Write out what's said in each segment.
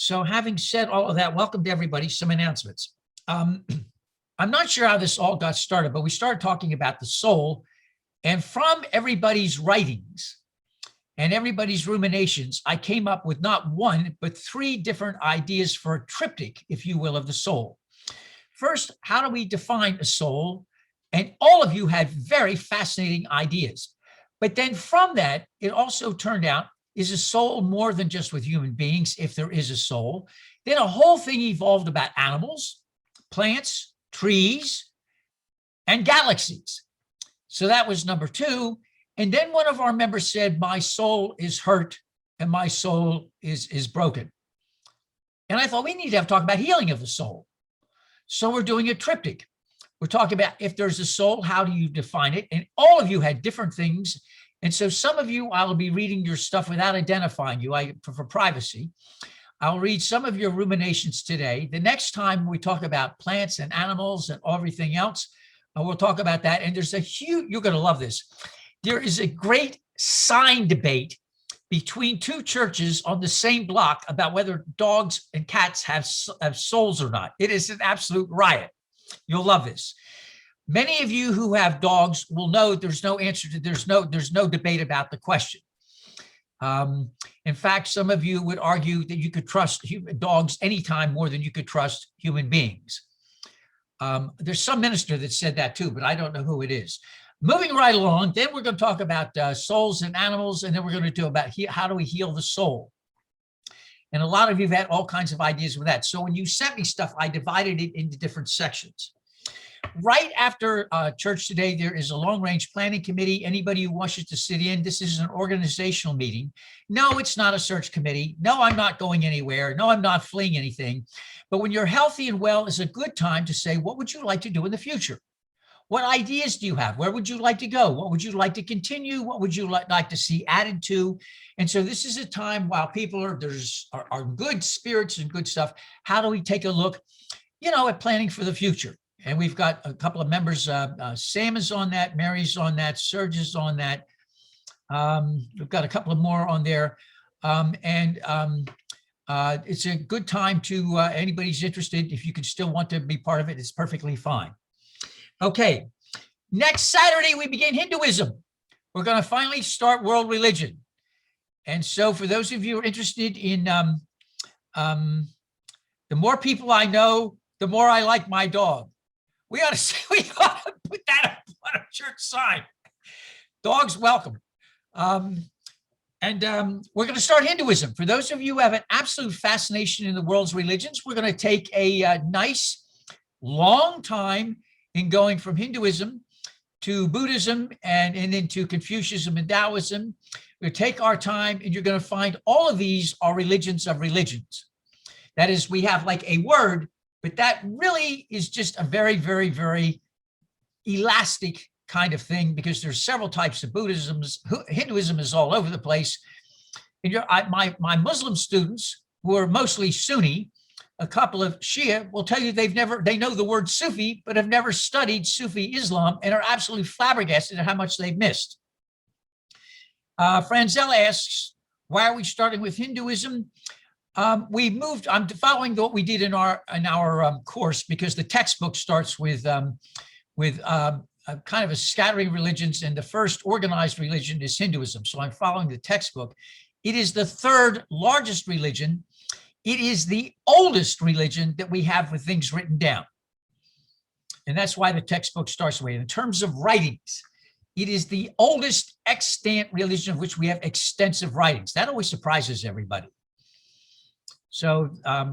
So having said all of that, welcome to everybody. Some announcements. I'm not sure how this all got started, but we started talking about the soul. And from everybody's writings and everybody's ruminations, I came up with not one, but three different ideas for a triptych, if you will, of the soul. First, how do we define a soul? And all of you had very fascinating ideas. But then from that, it also turned out, is a soul more than just with human beings, if there is a soul? Then a whole thing evolved about animals, plants, trees, and galaxies. So that was number two. And then one of our members said, my soul is hurt and my soul is broken. And I thought we need to talk about healing of the soul. So we're doing a triptych. We're talking about if there's a soul, how do you define it? And all of you had different things. And so some of you, I'll be reading your stuff without identifying you for privacy. I'll read some of your ruminations today. The next time we talk about plants and animals and everything else, we'll talk about that. And there's a huge, you're going to love this. There is a great sign debate between two churches on the same block about whether dogs and cats have souls or not. It is an absolute riot. You'll love this. Many of you who have dogs will know there's no answer to, there's no debate about the question. In fact, some of you would argue that you could trust dogs anytime more than you could trust human beings. There's some minister that said that too, but I don't know who it is. Moving right along, then we're going to talk about souls and animals, and then we're going to do about how do we heal the soul. And a lot of you have had all kinds of ideas with that. So when you sent me stuff, I divided it into different sections. Right after church today, there is a long-range planning committee. Anybody who wishes to sit in, this is an organizational meeting. No, it's not a search committee. No, I'm not going anywhere. No, I'm not fleeing anything. But when you're healthy and well, it's a good time to say, what would you like to do in the future? What ideas do you have? Where would you like to go? What would you like to continue? What would you like to see added to? And so this is a time while people are good spirits and good stuff. How do we take a look, at planning for the future? And we've got a couple of members. Sam is on that. Mary's on that. Serge is on that. We've got a couple of more on there. It's a good time to anybody's interested. If you could still want to be part of it, it's perfectly fine. Okay, next Saturday, we begin Hinduism. We're going to finally start world religion. And so for those of you who are interested in, the more people I know, the more I like my dog. We ought to put that on a church sign. Dogs welcome. We're going to start Hinduism. For those of you who have an absolute fascination in the world's religions, we're going to take a nice long time in going from Hinduism to Buddhism and into Confucianism and Taoism. We'll take our time, and you're going to find all of these are religions of religions. That is, we have like a word, but that really is just a very, very, very elastic kind of thing, because there's several types of Buddhisms. Hinduism is all over the place. And my Muslim students, who are mostly Sunni, a couple of Shia, will tell you they know the word Sufi, but have never studied Sufi Islam and are absolutely flabbergasted at how much they've missed. Franzella asks, why are we starting with Hinduism? I'm following what we did in our course, because the textbook starts with kind of a scattering religions, and the first organized religion is Hinduism. So I'm following the textbook. It is the third largest religion. It is the oldest religion that we have with things written down. And that's why the textbook starts with. In terms of writings, it is the oldest extant religion of which we have extensive writings. That always surprises everybody. So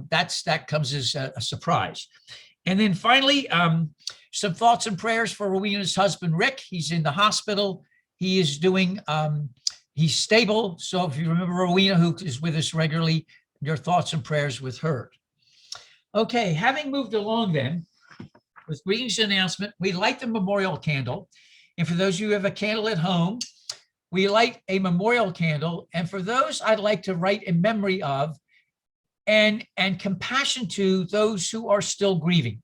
that comes as a surprise. And then finally, some thoughts and prayers for Rowena's husband, Rick. He's in the hospital. He is doing, he's stable. So if you remember Rowena, who is with us regularly, your thoughts and prayers with her. Okay, having moved along then, with greetings and announcement, we light the memorial candle. And for those of you who have a candle at home, we light a memorial candle. And for those, I'd like to write in memory of and compassion to those who are still grieving.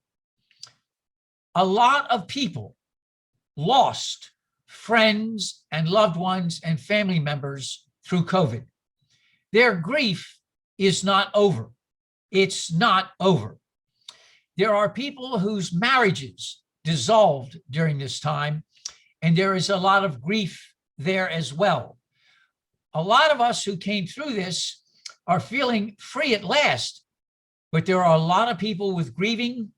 A lot of people lost friends and loved ones and family members through COVID. Their grief is not over. It's not over. There are people whose marriages dissolved during this time, and there is a lot of grief there as well. A lot of us who came through this are feeling free at last, but there are a lot of people with grieving,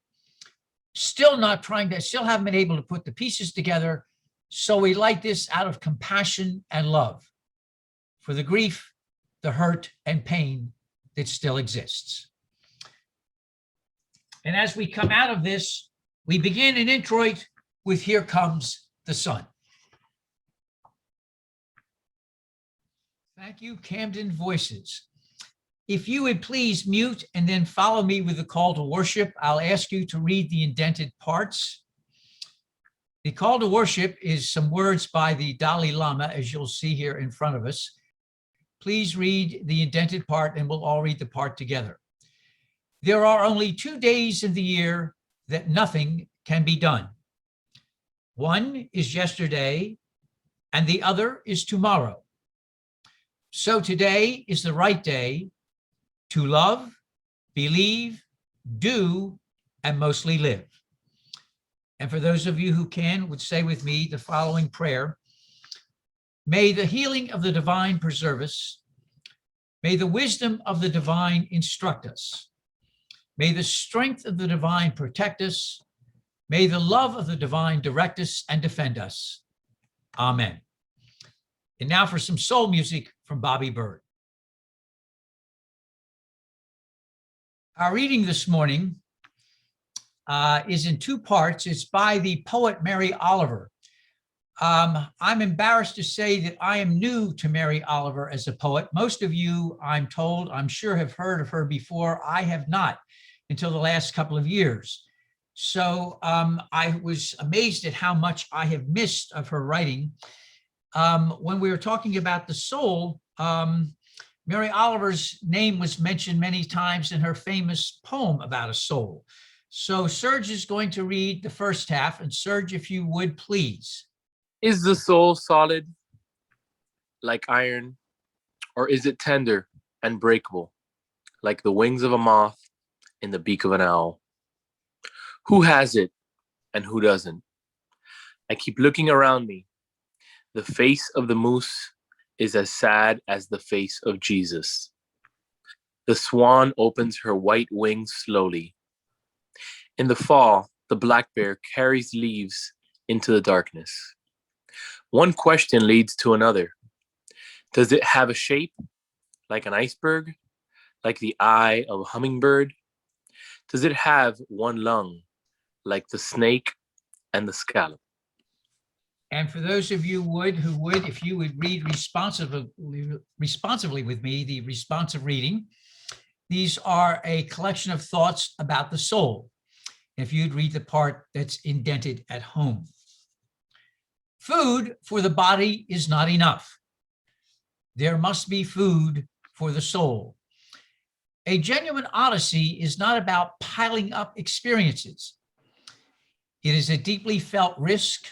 still haven't been able to put the pieces together. So we light this out of compassion and love for the grief, the hurt, and pain that still exists. And as we come out of this, we begin in introit with Here Comes the Sun. Thank you, Camden Voices. If you would please mute and then follow me with the call to worship, I'll ask you to read the indented parts. The call to worship is some words by the Dalai Lama, as you'll see here in front of us. Please read the indented part and we'll all read the part together. There are only 2 days in the year that nothing can be done. One is yesterday and the other is tomorrow. So today is the right day to love, believe, do, and mostly live. And for those of you who can, would say with me the following prayer. May the healing of the divine preserve us. May the wisdom of the divine instruct us. May the strength of the divine protect us. May the love of the divine direct us and defend us. Amen. And now for some soul music from Bobby Byrd. Our reading this morning is in 2 parts. It's by the poet Mary Oliver. I'm embarrassed to say that I am new to Mary Oliver as a poet. Most of you, I'm sure have heard of her before. I have not until the last couple of years. So I was amazed at how much I have missed of her writing. When we were talking about the soul, Mary Oliver's name was mentioned many times in her famous poem about a soul. So Serge is going to read the first half, and Serge, if you would, please. Is the soul solid like iron, or is it tender and breakable like the wings of a moth in the beak of an owl? Who has it and who doesn't? I keep looking around me. The face of the moose is as sad as the face of Jesus. The swan opens her white wings slowly. In the fall, the black bear carries leaves into the darkness. One question leads to another. Does it have a shape like an iceberg, like the eye of a hummingbird? Does it have one lung like the snake and the scallop? And for those of you if you would read responsively with me, the responsive reading, these are a collection of thoughts about the soul. If you'd read the part that's indented at home. Food for the body is not enough. There must be food for the soul. A genuine odyssey is not about piling up experiences. It is a deeply felt risk,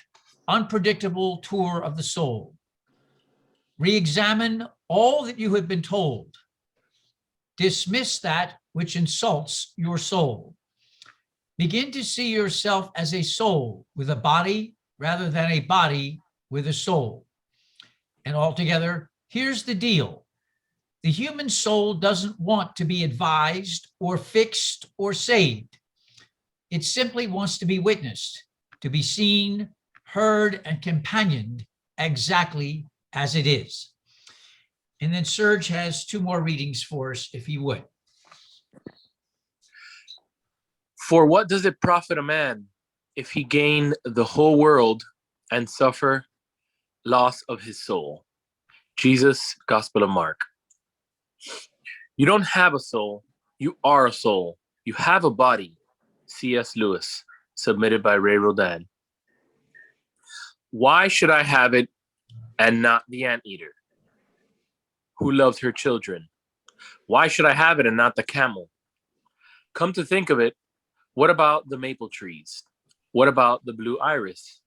unpredictable tour of the soul. Re-examine all that you have been told. Dismiss that which insults your soul. Begin to see yourself as a soul with a body rather than a body with a soul. And altogether, here's the deal. The human soul doesn't want to be advised or fixed or saved. It simply wants to be witnessed, to be seen, heard, and companioned exactly as it is. And then Serge has 2 more readings for us, if he would. For what does it profit a man if he gain the whole world and suffer loss of his soul? Jesus, Gospel of Mark. You don't have a soul, you are a soul. You have a body. C.S. Lewis, submitted by Ray Rodan. Why should I have it and not the anteater who loved her children? Why should I have it and not the camel? Come to think of it, what about the maple trees? What about the blue iris?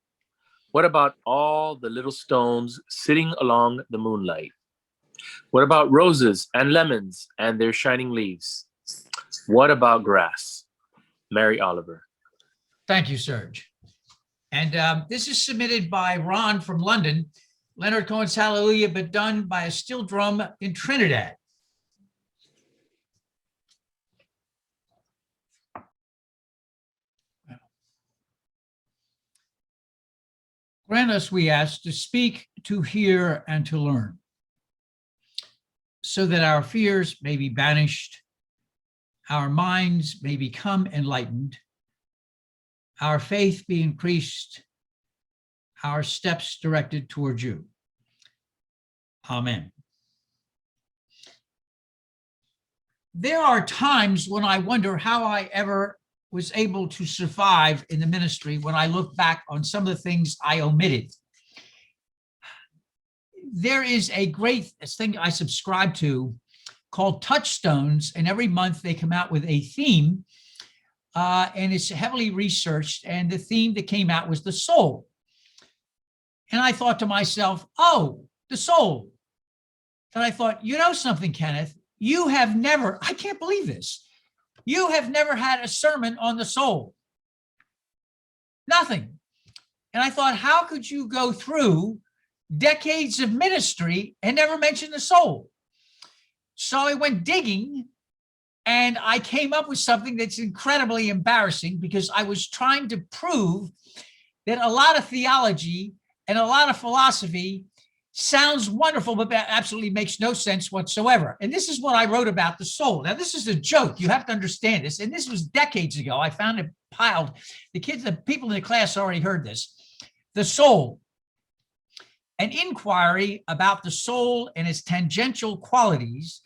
What about all the little stones sitting along the moonlight? What about roses and lemons and their shining leaves? What about grass? Mary Oliver. Thank you, Serge. And this is submitted by Ron from London. Leonard Cohen's Hallelujah, but done by a steel drum in Trinidad. Grant us, we ask, to speak, to hear, and to learn, so that our fears may be banished, our minds may become enlightened, our faith be increased, our steps directed towards you. Amen. There are times when I wonder how I ever was able to survive in the ministry when I look back on some of the things I omitted. There is a great thing I subscribe to called Touchstones, and every month they come out with a theme, and it's heavily researched, and the theme that came out was the soul. And I thought to myself, oh, the soul. And I thought, you know something, Kenneth, you have never, I can't believe this, you have never had a sermon on the soul. Nothing. And I thought, how could you go through decades of ministry and never mention the soul? So I went digging, and I came up with something that's incredibly embarrassing, because I was trying to prove that a lot of theology and a lot of philosophy sounds wonderful, but that absolutely makes no sense whatsoever. And this is what I wrote about the soul. Now, this is a joke. You have to understand this. And this was decades ago. I found it piled. The kids, the people in the class already heard this. The soul. An inquiry about the soul and its tangential qualities,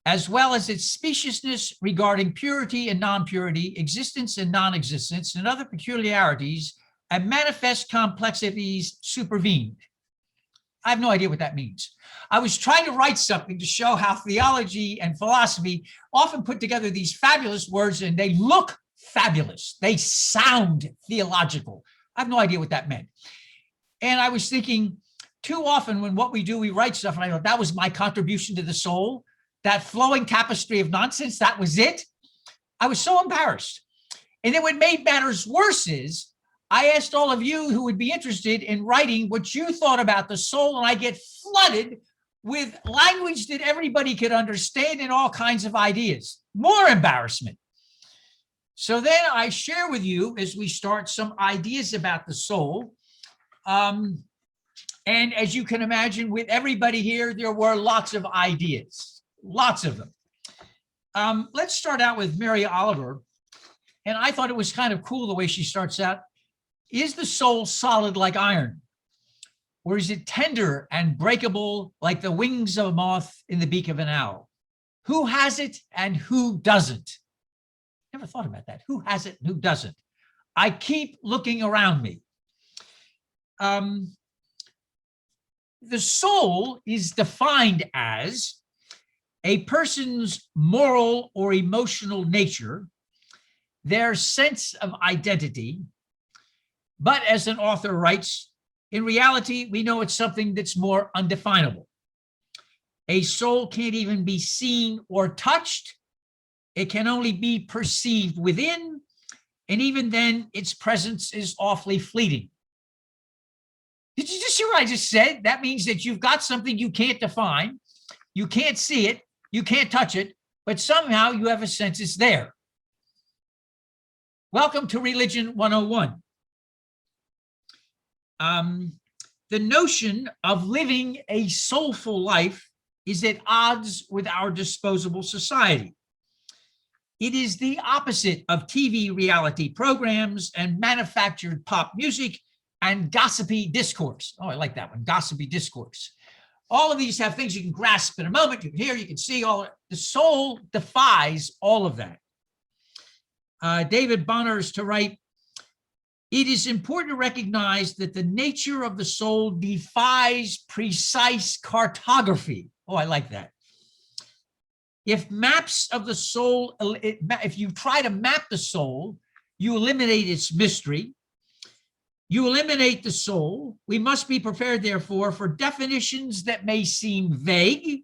as well as its speciousness regarding purity and non-purity, existence and non-existence, and other peculiarities and manifest complexities supervened. I have no idea what that means. I was trying to write something to show how theology and philosophy often put together these fabulous words, and they look fabulous. They sound theological. I have no idea what that meant. And I was thinking, too often when what we do, we write stuff, and I thought that was my contribution to the soul, that flowing tapestry of nonsense, that was it. I was so embarrassed. And then what made matters worse is, I asked all of you who would be interested in writing what you thought about the soul, and I get flooded with language that everybody could understand and all kinds of ideas. More embarrassment. So then I share with you, as we start, some ideas about the soul. And as you can imagine, with everybody here, there were lots of ideas, lots of them. Let's start out with Mary Oliver. And I thought it was kind of cool the way she starts out. Is the soul solid like iron? Or is it tender and breakable like the wings of a moth in the beak of an owl? Who has it and who doesn't? Never thought about that. Who has it and who doesn't? I keep looking around me. The soul is defined as a person's moral or emotional nature, their sense of identity. But as an author writes, in reality, we know it's something that's more undefinable. A soul can't even be seen or touched. It can only be perceived within, and even then, its presence is awfully fleeting. Did you just hear what I just said? That means that you've got something you can't define, you can't see it, you can't touch it, but somehow you have a sense it's there. Welcome to Religion 101. The notion of living a soulful life is at odds with our disposable society. It is the opposite of TV reality programs and manufactured pop music and gossipy discourse. Oh, I like that one, gossipy discourse. All of these have things you can grasp in a moment, you can hear, you can see, all. The soul defies all of that. David Bonner's to write, it is important to recognize that the nature of the soul defies precise cartography. Oh, I like that. If maps of the soul, if you try to map the soul, you eliminate its mystery. You eliminate the soul. We must be prepared, therefore, for definitions that may seem vague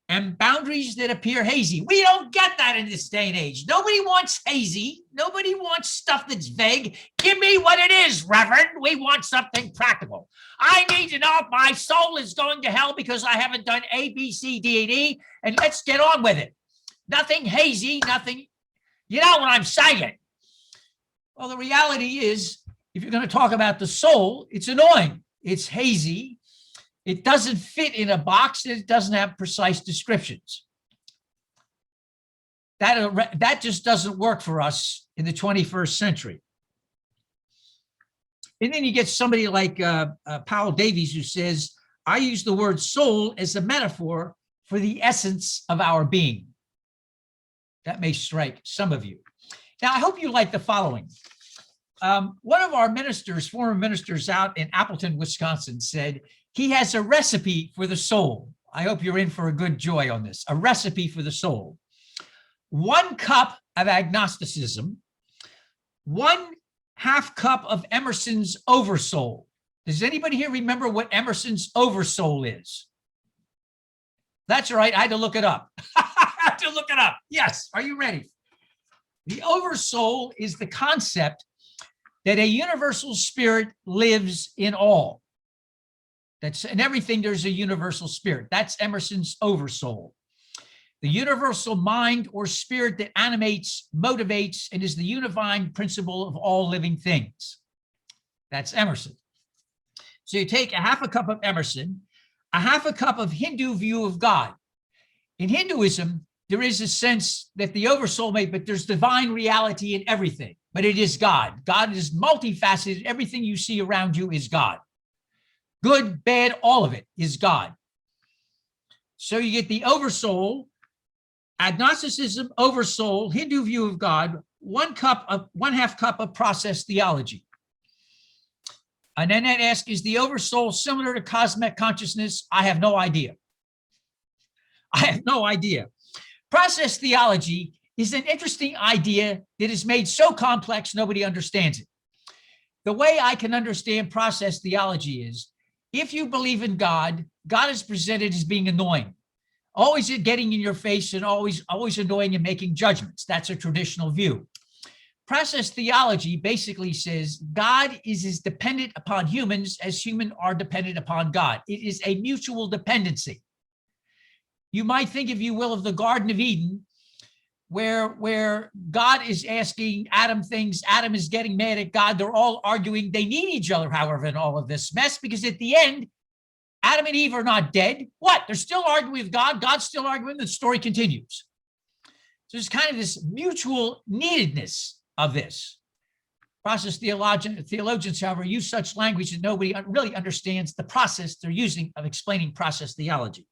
and boundaries that appear hazy. We don't get that in this day and age. Nobody wants hazy. Nobody wants stuff that's vague. Give me what it is, Reverend. We want something practical. I need to know if my soul is going to hell because I haven't done A, B, C, D, and E, and let's get on with it. Nothing hazy, nothing, you know what I'm saying. Well, the reality is, if you're going to talk about the soul, it's annoying. It's hazy. It doesn't fit in a box. It doesn't have precise descriptions. That just doesn't work for us in the 21st century. And then you get somebody like Powell Davies, who says, I use the word soul as a metaphor for the essence of our being. That may strike some of you. Now, I hope you like the following. One of our ministers, former ministers out in Appleton, Wisconsin, said he has a recipe for the soul. I hope you're in for a good joy on this. A recipe for the soul. 1 cup of agnosticism, 1/2 cup of Emerson's oversoul. Does anybody here remember what Emerson's oversoul is? That's right. I had to look it up. I had to look it up. Yes. Are you ready? The oversoul is the concept that a universal spirit lives in all. That's in everything. There's a universal spirit. That's Emerson's oversoul. The universal mind or spirit that animates, motivates, and is the unifying principle of all living things. That's Emerson. So you take 1/2 cup of Emerson, 1/2 cup of Hindu view of God. In Hinduism, there is a sense that the oversoul but there's divine reality in everything, but it is God. God is multifaceted. Everything you see around you is God. Good, bad, all of it is God. So you get the oversoul, agnosticism, oversoul, Hindu view of God, 1/2 cup of process theology. And then that asks, is the oversoul similar to cosmic consciousness? I have no idea. I have no idea. Process theology is an interesting idea that is made so complex nobody understands it. The way I can understand process theology is, if you believe in God, God is presented as being annoying, always getting in your face and always annoying and making judgments. That's a traditional view. Process theology basically says God is as dependent upon humans as humans are dependent upon God. It is a mutual dependency. You might think, if you will, of the Garden of Eden, where God is asking Adam things. Adam is getting mad at God. They're all arguing. They need each other, however, in all of this mess, because at the end, Adam and Eve are not dead. What? They're still arguing with God. God's still arguing. The story continues. So there's kind of this mutual neededness of this. Process theologians, however, use such language that nobody really understands the process they're using of explaining process theology.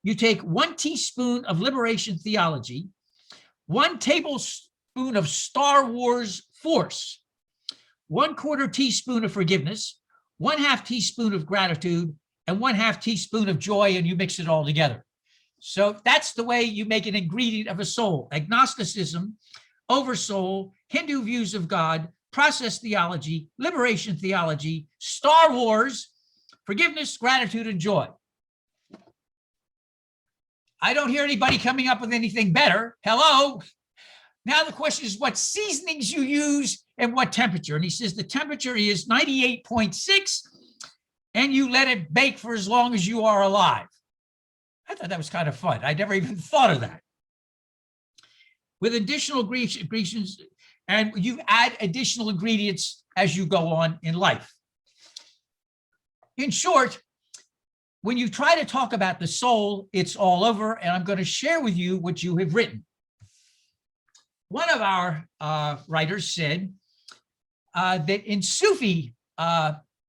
You take 1 teaspoon of liberation theology, 1 tablespoon of Star Wars force, 1/4 teaspoon of forgiveness, 1/2 teaspoon of gratitude, and 1/2 teaspoon of joy, and you mix it all together. So that's the way you make an ingredient of a soul. Agnosticism, oversoul, Hindu views of God, process theology, liberation theology, Star Wars, forgiveness, gratitude, and joy. I don't hear anybody coming up with anything better. Hello. Now the question is what seasonings you use and what temperature. And he says the temperature is 98.6 and you let it bake for as long as you are alive. I thought that was kind of fun. I never even thought of that. With additional ingredients, and you add additional ingredients as you go on in life. In short, when you try to talk about the soul, it's all over, and I'm going to share with you what you have written. One of our writers said that in Sufi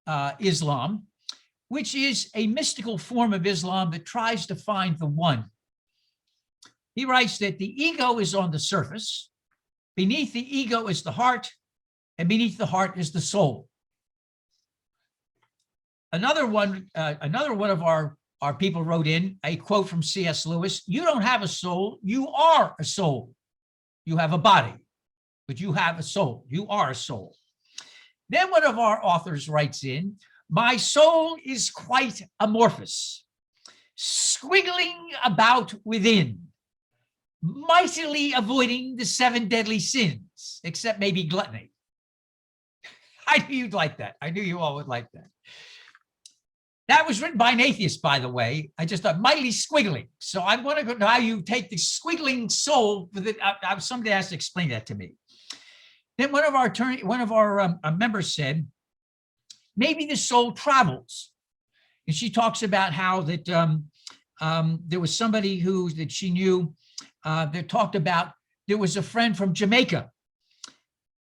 Islam, which is a mystical form of Islam that tries to find the one, he writes that the ego is on the surface, beneath the ego is the heart, and beneath the heart is the soul. Another one of our people wrote in a quote from C.S. Lewis: "You don't have a soul, you are a soul. You have a body, but you have a soul. You are a soul." Then one of our authors writes in, "My soul is quite amorphous. squiggling about within, mightily avoiding the 7 deadly sins, except maybe gluttony. I knew you'd like that. I knew you all would like that. That was written by an atheist, by the way. I just thought mightily squiggling. So I want to know how you take the squiggling soul. Somebody has to explain that to me. Then one of our members said, maybe the soul travels. And she talks about how that there was somebody that she knew that talked about, there was a friend from Jamaica,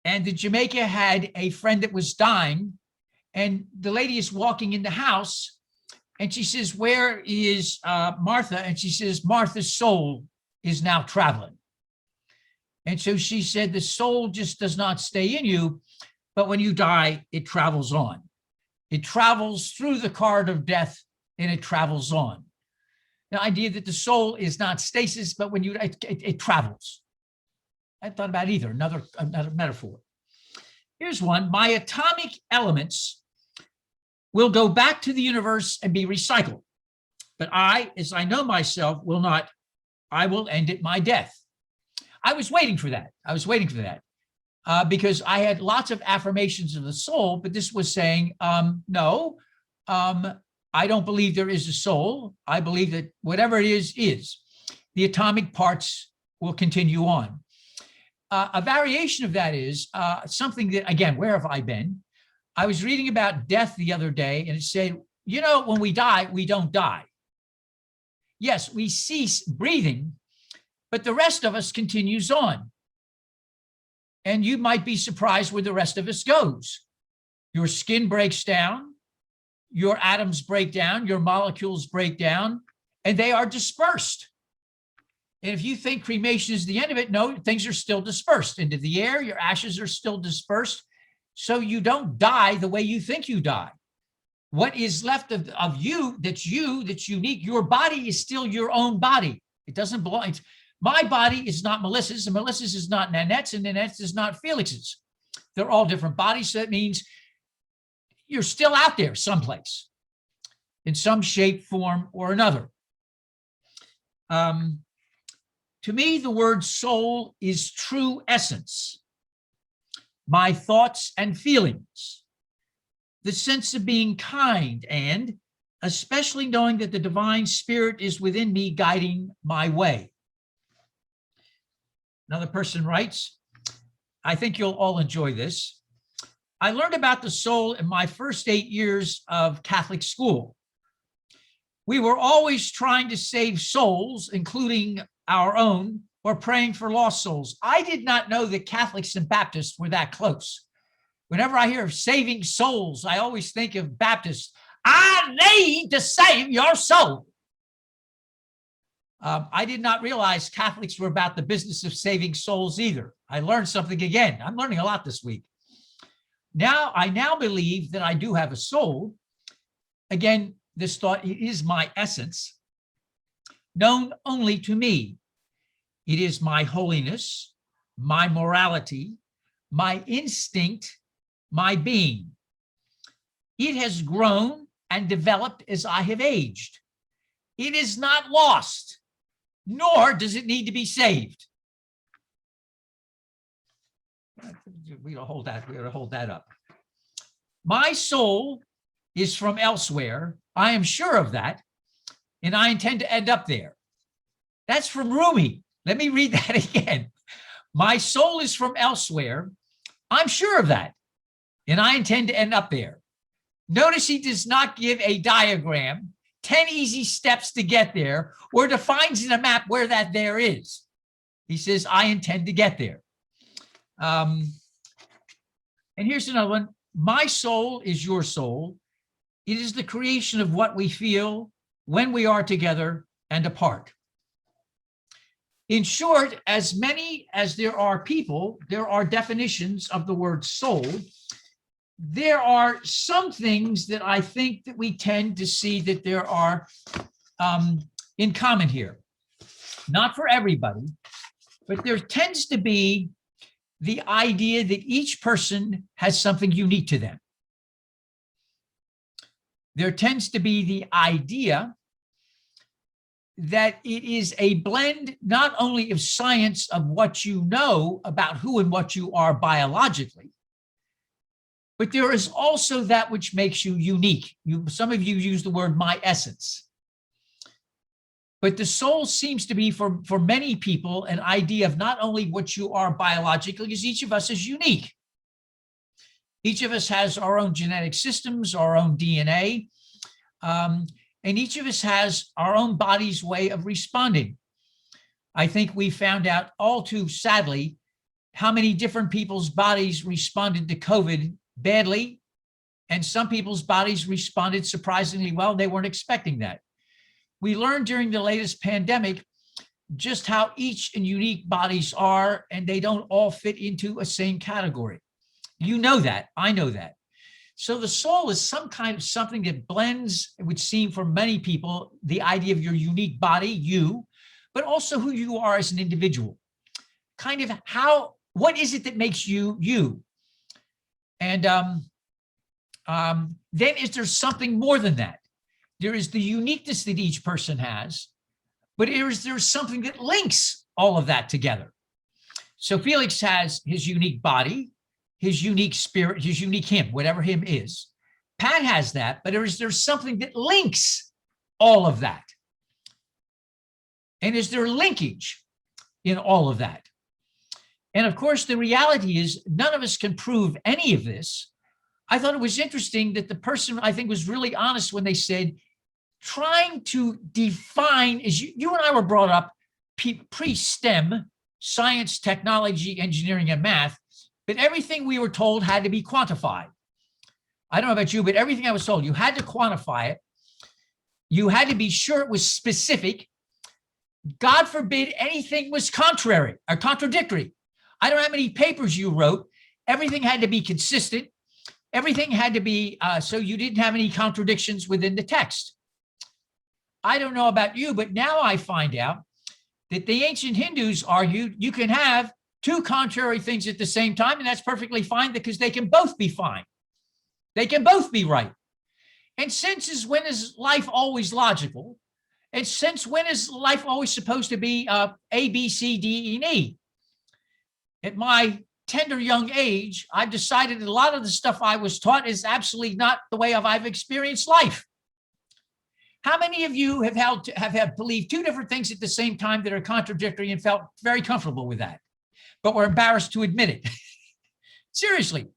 and the Jamaica had a friend that was dying, and the lady is walking in the house, and she says, where is Martha? And she says, Martha's soul is now traveling. And so she said, the soul just does not stay in you, but when you die, it travels on. It travels through the corridor of death, and it travels on. The idea that the soul is not stasis, but when it travels. I hadn't thought about either, another metaphor. Here's one. My atomic elements will go back to the universe and be recycled. But I, as I know myself, will not. I will end at my death. I was waiting for that. Because I had lots of affirmations of the soul, but this was saying, no, I don't believe there is a soul. I believe that whatever it is. The atomic parts will continue on. A variation of that is something that, again, where have I been? I was reading about death the other day, and it said, you know, when we die, we don't die. Yes, we cease breathing, but the rest of us continues on. And you might be surprised where the rest of us goes. Your skin breaks down, your atoms break down, your molecules break down, and they are dispersed. And if you think cremation is the end of it, no, things are still dispersed into the air. Your ashes are still dispersed. So you don't die the way you think you die. What is left of you, that's unique, your body is still your own body. It doesn't belong. My body is not Melissa's, and Melissa's is not Nanette's, and Nanette's is not Felix's. They're all different bodies. So that means you're still out there someplace in some shape, form, or another. To me, the word soul is true essence, my thoughts and feelings, the sense of being kind, and especially knowing that the divine spirit is within me guiding my way. Another person writes, I think you'll all enjoy this. I learned about the soul in my first 8 years of Catholic school. We were always trying to save souls, including our own, or praying for lost souls. I did not know that Catholics and Baptists were that close. Whenever I hear of saving souls, I always think of Baptists. I need to save your soul. I did not realize Catholics were about the business of saving souls either. I learned something again. I'm learning a lot this week. I now believe that I do have a soul. Again, this thought is my essence, known only to me. It is my holiness, my morality, my instinct, my being. It has grown and developed as I have aged. It is not lost, nor does it need to be saved. We gotta hold that up. My soul is from elsewhere. I am sure of that, and I intend to end up there. That's from Rumi. Let me read that again. My soul is from elsewhere. I'm sure of that, and I intend to end up there. Notice he does not give a diagram, 10 easy steps to get there, or defines in a map where that there is. He says, I intend to get there. And here's another one. My soul is your soul. It is the creation of what we feel when we are together and apart. In short, as many as there are people, there are definitions of the word soul. There are some things that I think that we tend to see that there are in common here. Not for everybody, but there tends to be the idea that each person has something unique to them. There tends to be the idea that it is a blend not only of science of what you know about who and what you are biologically, but there is also that which makes you unique. Some of you use the word my essence. But the soul seems to be, for many people, an idea of not only what you are biologically, because each of us is unique. Each of us has our own genetic systems, our own DNA, and each of us has our own body's way of responding. I think we found out all too sadly how many different people's bodies responded to COVID badly, and some people's bodies responded surprisingly well. They weren't expecting that. We learned during the latest pandemic just how each and unique bodies are, and they don't all fit into a same category. You know that, I know that. So the soul is some kind of something that blends, it would seem for many people, the idea of your unique body, you, but also who you are as an individual. Kind of what is it that makes you, you? And then is there something more than that? There is the uniqueness that each person has, but there's something that links all of that together. So Felix has his unique body, his unique spirit, his unique him, whatever him is. Pat has that, but there's something that links all of that. And is there linkage in all of that? And of course, the reality is none of us can prove any of this. I thought it was interesting that the person, I think, was really honest when they said, trying to define, as you and I were brought up pre-STEM, science, technology, engineering, and math, but everything we were told had to be quantified. I don't know about you, but everything I was told, you had to quantify it. You had to be sure it was specific. God forbid anything was contrary or contradictory. I don't know how many papers you wrote. Everything had to be consistent. Everything had to be, so you didn't have any contradictions within the text. I don't know about you, but now I find out that the ancient Hindus argued you can have two contrary things at the same time, and that's perfectly fine because they can both be fine. They can both be right. And when is life always logical? And since when is life always supposed to be A, B, C, D, E, and E? At my tender young age, I've decided that a lot of the stuff I was taught is absolutely not the way I've experienced life. How many of you have believed two different things at the same time that are contradictory and felt very comfortable with that, but were embarrassed to admit it? Seriously,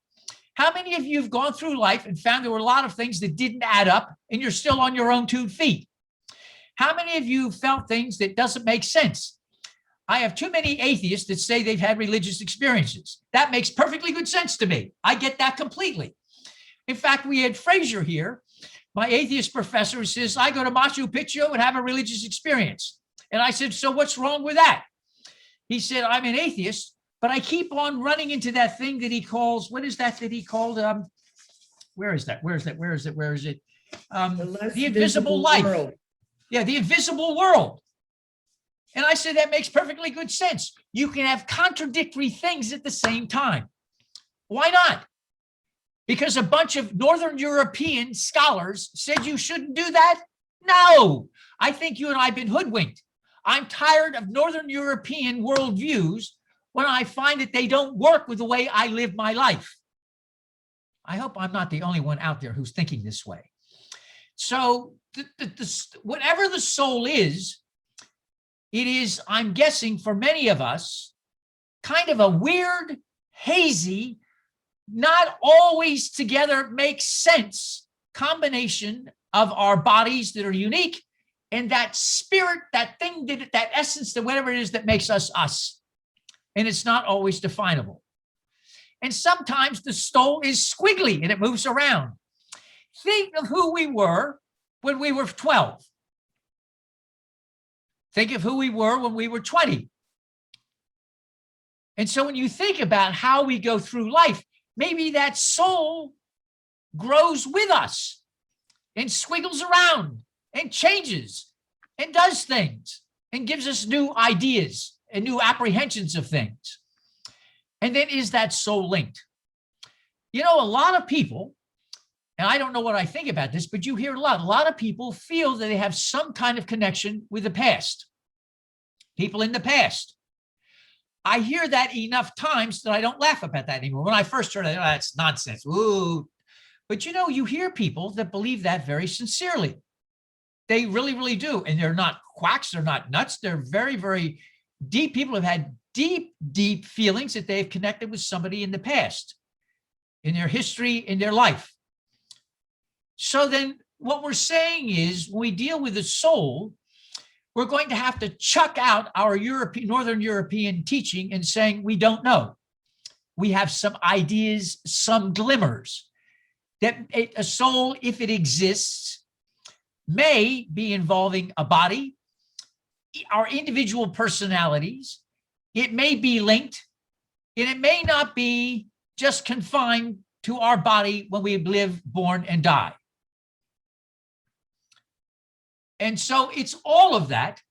how many of you have gone through life and found there were a lot of things that didn't add up and you're still on your own 2 feet? How many of you felt things that doesn't make sense? I have too many atheists that say they've had religious experiences. That makes perfectly good sense to me. I get that completely. In fact, we had Fraser here, my atheist professor, who says, I go to Machu Picchu and have a religious experience. And I said, so what's wrong with that? He said, I'm an atheist, but I keep on running into that thing that he calls, what is that he called? Where is it? The invisible life. World. Yeah, the invisible world. And I said, that makes perfectly good sense. You can have contradictory things at the same time. Why not? Because a bunch of Northern European scholars said you shouldn't do that? No, I think you and I have been hoodwinked. I'm tired of Northern European worldviews when I find that they don't work with the way I live my life. I hope I'm not the only one out there who's thinking this way. So whatever the soul is, it is, I'm guessing for many of us, kind of a weird, hazy, not always together makes sense combination of our bodies that are unique and that spirit, that thing, that essence, that whatever it is that makes us us. And it's not always definable. And sometimes the soul is squiggly and it moves around. Think of who we were when we were 12. Think of who we were when we were 20. And so when you think about how we go through life, maybe that soul grows with us and squiggles around and changes and does things and gives us new ideas and new apprehensions of things. And then is that soul linked? You know, a lot of people, and I don't know what I think about this, but you hear a lot of people feel that they have some kind of connection with the past, people in the past. I hear that enough times that I don't laugh about that anymore. When I first heard it, that's nonsense. Ooh. But you hear people that believe that very sincerely. They really, really do. And they're not quacks. They're not nuts. They're very, very deep. People have had deep, deep feelings that they've connected with somebody in the past, in their history, in their life. So then what we're saying is when we deal with the soul, we're going to have to chuck out our Northern European teaching and saying we don't know. We have some ideas, some glimmers that a soul, if it exists, may be involving a body, our individual personalities. It may be linked, and it may not be just confined to our body when we live, born, and die. And so it's all of that.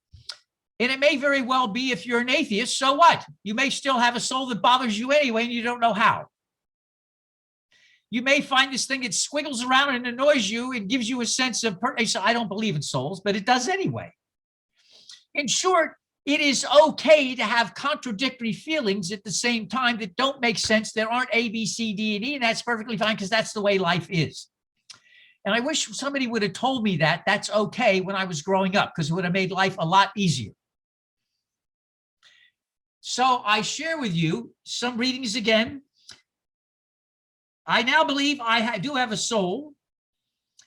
And it may very well be, if you're an atheist, so what? You may still have a soul that bothers you anyway, and you don't know how. You may find this thing that squiggles around and annoys you and gives you a sense of, I don't believe in souls, but it does anyway. In short, it is okay to have contradictory feelings at the same time that don't make sense. There aren't A, B, C, D, and E, and that's perfectly fine because that's the way life is. And I wish somebody would have told me that that's okay when I was growing up, because it would have made life a lot easier. So I share with you some readings again. I now believe I do have a soul.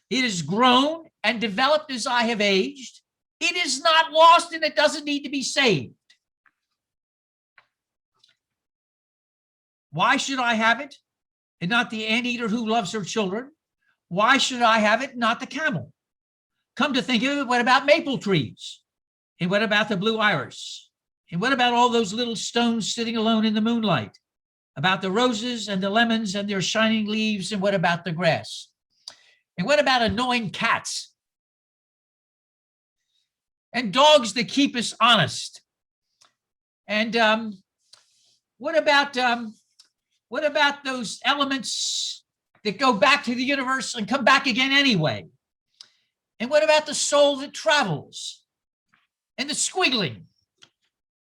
It has grown and developed as I have aged. It is not lost and it doesn't need to be saved. Why should I have it and not the anteater who loves her children? Why should I have it, not the camel? Come to think of it, what about maple trees? And what about the blue iris? And what about all those little stones sitting alone in the moonlight? About the roses and the lemons and their shining leaves? And what about the grass? And what about annoying cats? And dogs that keep us honest? And what about those elements that go back to the universe and come back again anyway? And what about the soul that travels and the squiggling?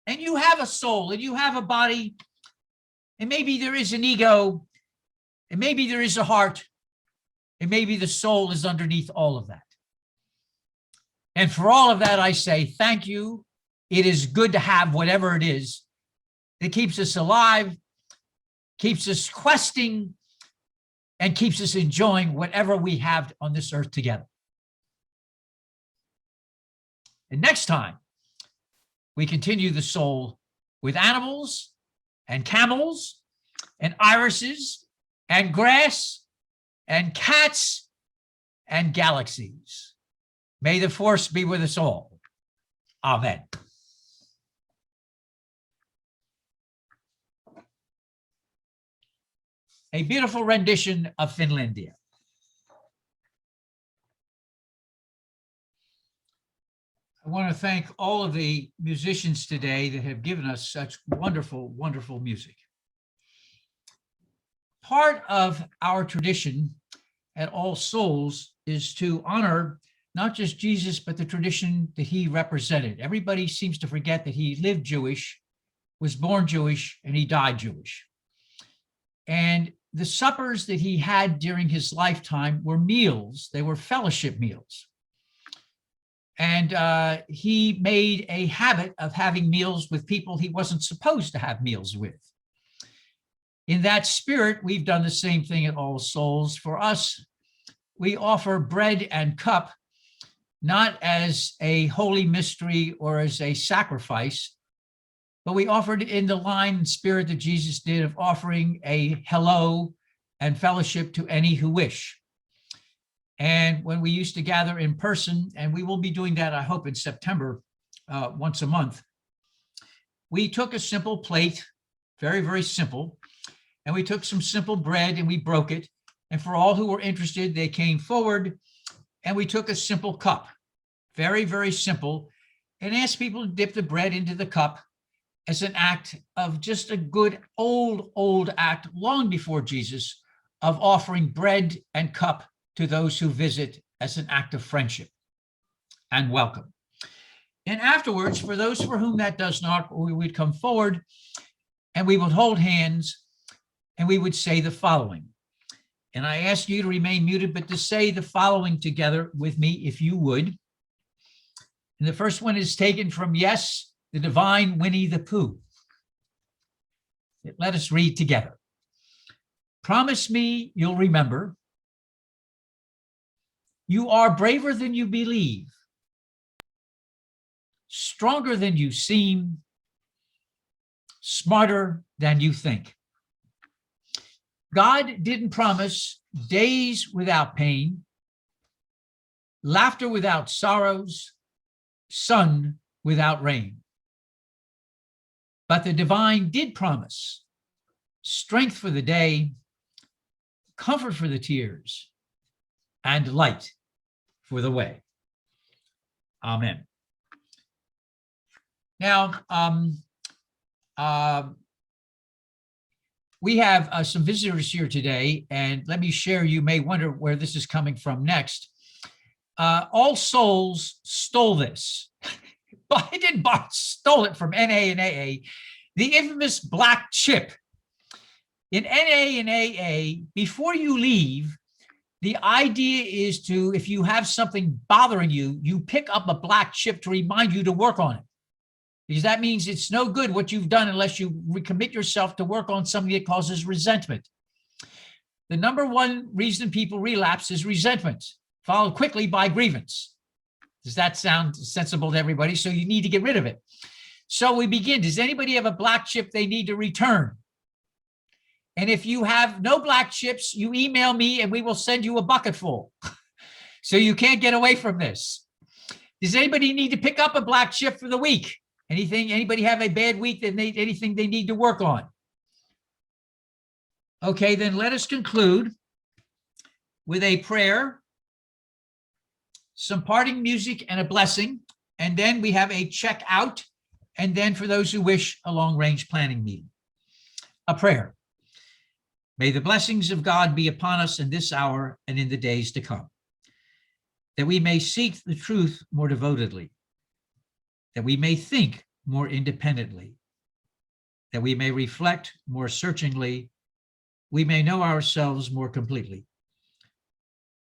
And you have a soul and you have a body, and maybe there is an ego, and maybe there is a heart, and maybe the soul is underneath all of that. And for all of that, I say thank you. It is good to have whatever it is that keeps us alive, keeps us questing, and keeps us enjoying whatever we have on this earth together. And next time, we continue the soul with animals and camels and irises and grass and cats and galaxies. May the force be with us all. Amen. A beautiful rendition of Finlandia. I want to thank all of the musicians today that have given us such wonderful, wonderful music. Part of our tradition at All Souls is to honor not just Jesus, but the tradition that he represented. Everybody seems to forget that he lived Jewish, was born Jewish, and he died Jewish. And the suppers that he had during his lifetime were meals. They were fellowship meals. And he made a habit of having meals with people he wasn't supposed to have meals with. In that spirit, we've done the same thing at All Souls. For us, we offer bread and cup, not as a holy mystery or as a sacrifice, but we offered it in the line and spirit that Jesus did of offering a hello and fellowship to any who wish. And when we used to gather in person, and we will be doing that, I hope, in September, once a month, we took a simple plate, very, very simple, and we took some simple bread and we broke it. And for all who were interested, they came forward and we took a simple cup, very, very simple, and asked people to dip the bread into the cup as an act of just a good old act long before Jesus of offering bread and cup to those who visit as an act of friendship and welcome. And afterwards, for those for whom that does not, we would come forward and we would hold hands and we would say the following. And I ask you to remain muted, but to say the following together with me, if you would. And the first one is taken from Yes, the Divine Winnie the Pooh. Let us read together. Promise me you'll remember. You are braver than you believe, stronger than you seem, smarter than you think. God didn't promise days without pain, laughter without sorrows, sun without rain. But the divine did promise strength for the day, comfort for the tears, and light for the way. Amen. Now, we have some visitors here today, and let me share, you may wonder where this is coming from next. All Souls stole this, but I didn't buy, stole it from NA and AA, the infamous black chip. In NA and AA, before you leave, the idea is to, if you have something bothering you, you pick up a black chip to remind you to work on it. Because that means it's no good what you've done unless you recommit yourself to work on something that causes resentment. The number one reason people relapse is resentment, followed quickly by grievance. Does that sound sensible to everybody? So you need to get rid of it. So we begin. Does anybody have a black chip they need to return? And if you have no black chips, you email me and we will send you a bucket full. So you can't get away from this. Does anybody need to pick up a black chip for the week? Anybody have a bad week that anything they need to work on? Okay, then let us conclude with a prayer, some parting music and a blessing, and then we have a check out, and then for those who wish, a long-range planning meeting. A prayer. May the blessings of God be upon us in this hour and in the days to come, that we may seek the truth more devotedly, that we may think more independently, that we may reflect more searchingly, we may know ourselves more completely,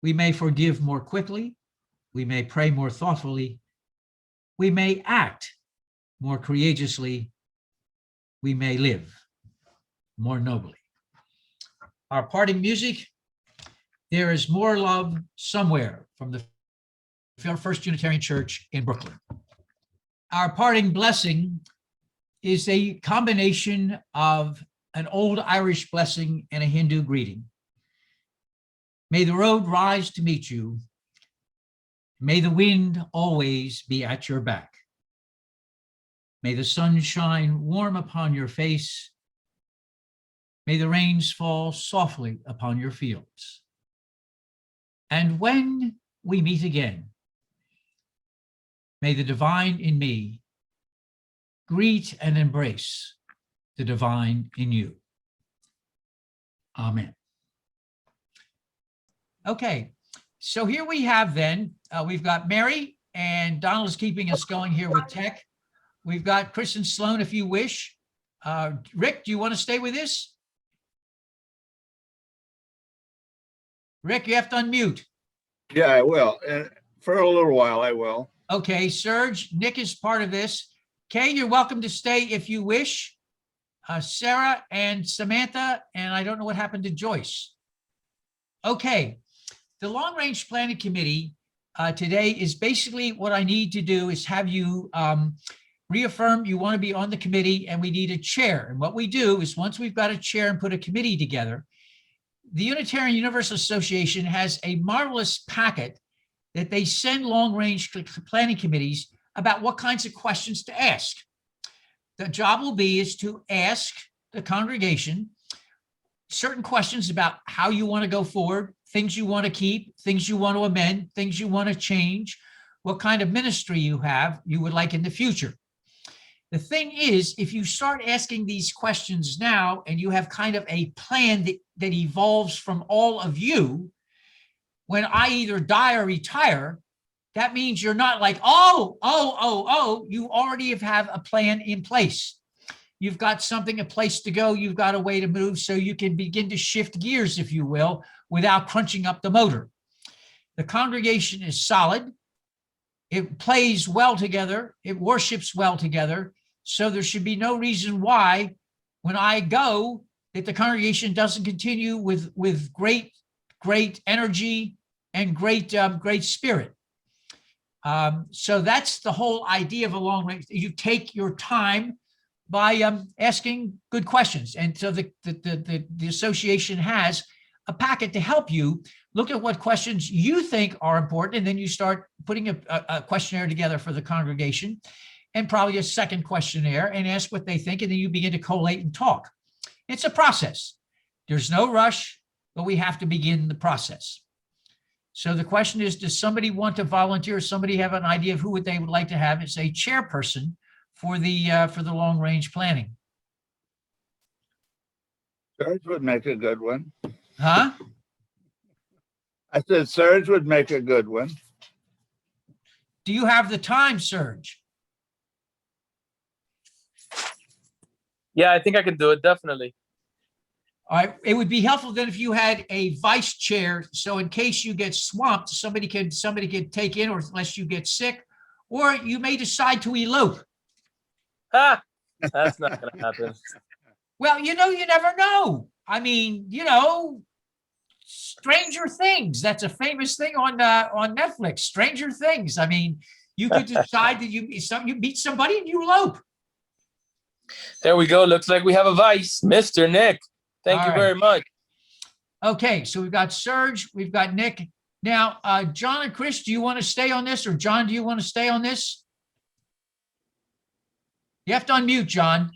we may forgive more quickly, we may pray more thoughtfully, we may act more courageously, we may live more nobly. Our parting music, There Is More Love Somewhere, from the First Unitarian Church in Brooklyn. Our parting blessing is a combination of an old Irish blessing and a Hindu greeting. May the road rise to meet you. May the wind always be at your back. May the sun shine warm upon your face. May the rains fall softly upon your fields. And when we meet again, may the divine in me greet and embrace the divine in you. Amen. Okay, so here we have then, we've got Mary, and Donald is keeping us going here with tech. We've got Chris and Sloan, if you wish. Rick, do you want to stay with this? Rick, you have to unmute. Yeah, I will. And for a little while, I will. Okay, Serge, Nick is part of this. Kay, you're welcome to stay if you wish. Sarah and Samantha, and I don't know what happened to Joyce. Okay, the Long Range Planning Committee today is basically what I need to do is have you reaffirm you want to be on the committee, and we need a chair. And what we do is once we've got a chair and put a committee together, the Unitarian Universalist Association has a marvelous packet that they send long-range planning committees about what kinds of questions to ask. The job will be is to ask the congregation certain questions about how you want to go forward, things you want to keep, things you want to amend, things you want to change, what kind of ministry you would like in the future. The thing is, if you start asking these questions now and you have kind of a plan that evolves from all of you, when I either die or retire, that means you're not like, you already have a plan in place. You've got something, a place to go. You've got a way to move so you can begin to shift gears, if you will, without crunching up the motor. The congregation is solid. It plays well together. It worships well together. So there should be no reason why when I go that the congregation doesn't continue with great energy and great spirit. So that's the whole idea of a long range. You take your time by asking good questions. And so the association has a packet to help you look at what questions you think are important. And then you start putting a questionnaire together for the congregation and probably a second questionnaire and ask what they think. And then you begin to collate and talk. It's a process. There's no rush, but we have to begin the process. So the question is, does somebody want to volunteer? Or somebody have an idea of who they would like to have as a chairperson for the long range planning? Serge would make a good one. Huh? I said Serge would make a good one. Do you have the time, Serge? Yeah, I think I can do it, definitely. All right. It would be helpful then if you had a vice chair. So in case you get swamped, somebody could take in, or unless you get sick, or you may decide to elope. Ha! That's not going to happen. Well, you never know. I mean, Stranger Things. That's a famous thing on Netflix. Stranger Things. I mean, you could decide that you meet somebody and you elope. There we go. Looks like we have a vice, Mr. Nick. Thank you very much. Okay, so we've got Serge, we've got Nick. Now, John and Chris, do you want to stay on this, or John, do you want to stay on this? You have to unmute, John.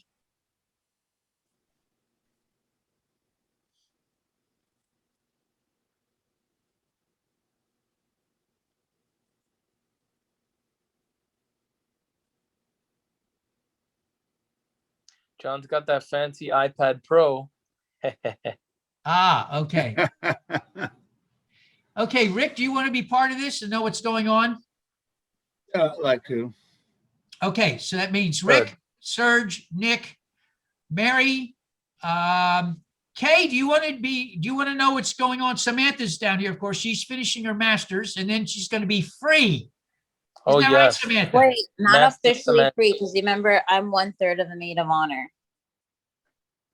John's got that fancy iPad Pro. Okay. Okay, Rick, do you want to be part of this and know what's going on? Yeah, I'd like to. Okay, so that means Rick, Good. Serge, Nick, Mary, Kay, do you want to know what's going on? Samantha's down here, of course. She's finishing her master's, and then she's going to be free. Oh, Isn't that right, yes. Samantha? Wait, not Master officially Samantha. free, because remember, I'm 1/3 of the maid of honor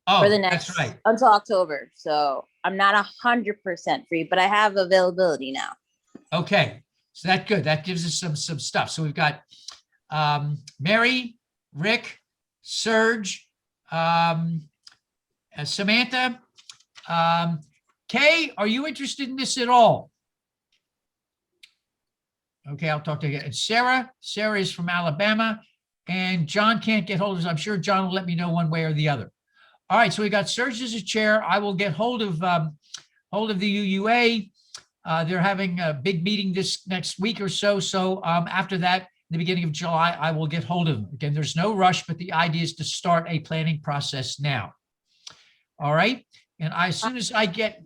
Oh, for the next that's right. until October. So I'm not 100% free, but I have availability now. Okay, so that's good. That gives us some stuff. So we've got Mary, Rick, Serge, Samantha. Kay, are you interested in this at all? Okay, I'll talk to you. And Sarah is from Alabama, and John can't get hold of us. I'm sure John will let me know one way or the other. All right, so we got Serge as a chair. I will get hold of the UUA. They're having a big meeting this next week or so. So after that, in the beginning of July, I will get hold of them. Again, there's no rush, but the idea is to start a planning process now. All right, and as soon as I get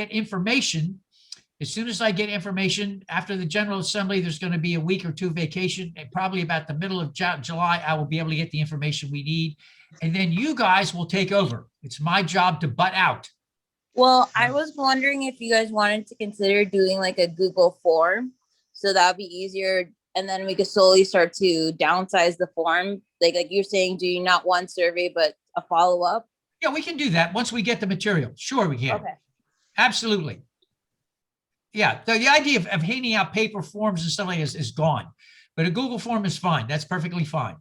information after the General Assembly, there's going to be a week or two vacation, and probably about the middle of July, I will be able to get the information we need. And then you guys will take over. It's my job to butt out. Well, I was wondering if you guys wanted to consider doing like a Google form, so that would be easier. And then we could slowly start to downsize the form. Like you're saying, doing not one survey, but a follow-up. Yeah, we can do that once we get the material. Sure, we can. Okay. Absolutely. Yeah, the idea of handing out paper forms and stuff like this is gone. But a Google form is fine. That's perfectly fine.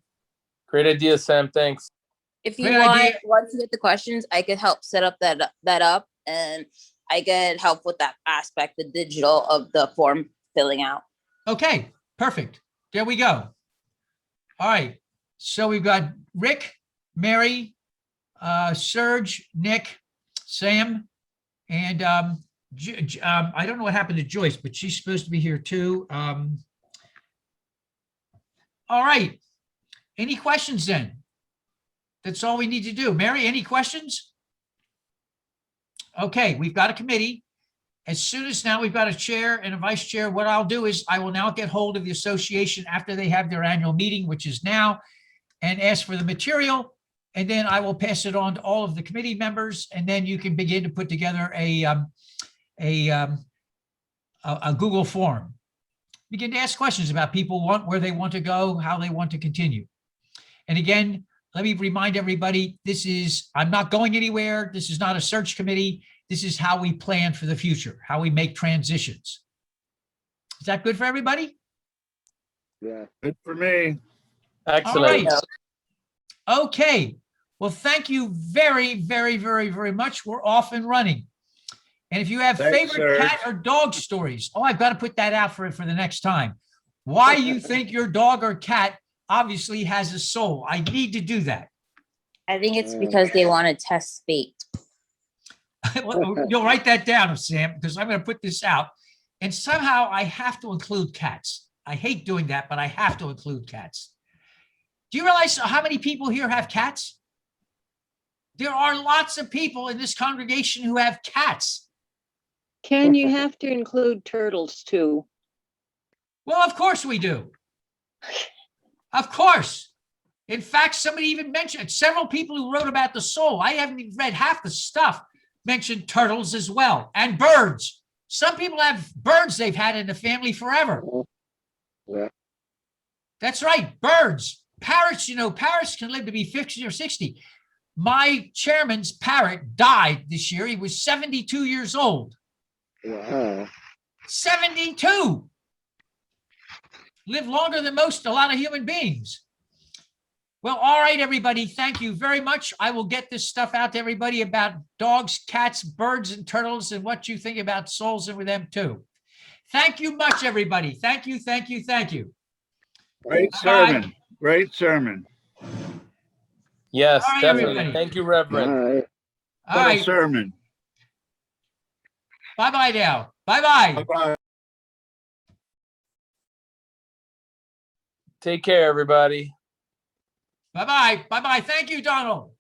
Great idea, Sam. Thanks. If you Great want, idea. once you get the questions, I could help set up that up, and I could help with that aspect, the digital of the form filling out. Okay, perfect. There we go. All right. So we've got Rick, Mary, Serge, Nick, Sam, and I don't know what happened to Joyce, but she's supposed to be here too. All right. Any questions then? That's all we need to do. Mary, any questions? Okay, we've got a committee, as soon as now we've got a chair and a vice chair, what I'll do is I will now get hold of the association after they have their annual meeting, which is now, and ask for the material. And then I will pass it on to all of the committee members, and then you can begin to put together a Google form. Begin to ask questions about people where they want to go, how they want to continue. And again, let me remind everybody, I'm not going anywhere. This is not a search committee. This is how we plan for the future, how we make transitions. Is that good for everybody? Yeah. Good for me. Excellent. All right. Okay. Well, thank you very, very, very, very much. We're off and running. And if you have Thanks, favorite Serge. cat or dog stories, I've got to put that out for the next time. Why you think your dog or cat obviously has a soul. I need to do that. I think it's because they want to test fate. You'll write that down, Sam, because I'm going to put this out. And somehow I have to include cats. I hate doing that, but I have to include cats. Do you realize how many people here have cats? There are lots of people in this congregation who have cats. Ken, you have to include turtles too. Well, of course we do. Of course. In fact, somebody even mentioned several people who wrote about the soul. I haven't even read half the stuff. Mentioned turtles as well, and birds. Some people have birds they've had in the family forever. Yeah. That's right, birds. Parrots, parrots can live to be 50 or 60. My chairman's parrot died this year. He was 72 years old. Wow. 72. Live longer than a lot of human beings. Well, all right, everybody. Thank you very much. I will get this stuff out to everybody about dogs, cats, birds, and turtles, and what you think about souls and with them too. Thank you much, everybody. Thank you, thank you, thank you. Great sermon. Great sermon. Yes, All right, definitely. everybody. Thank you, Reverend. All What a right. sermon. Bye-bye now. Bye-bye. Bye-bye. Take care, everybody. Bye-bye. Bye-bye. Thank you, Donald.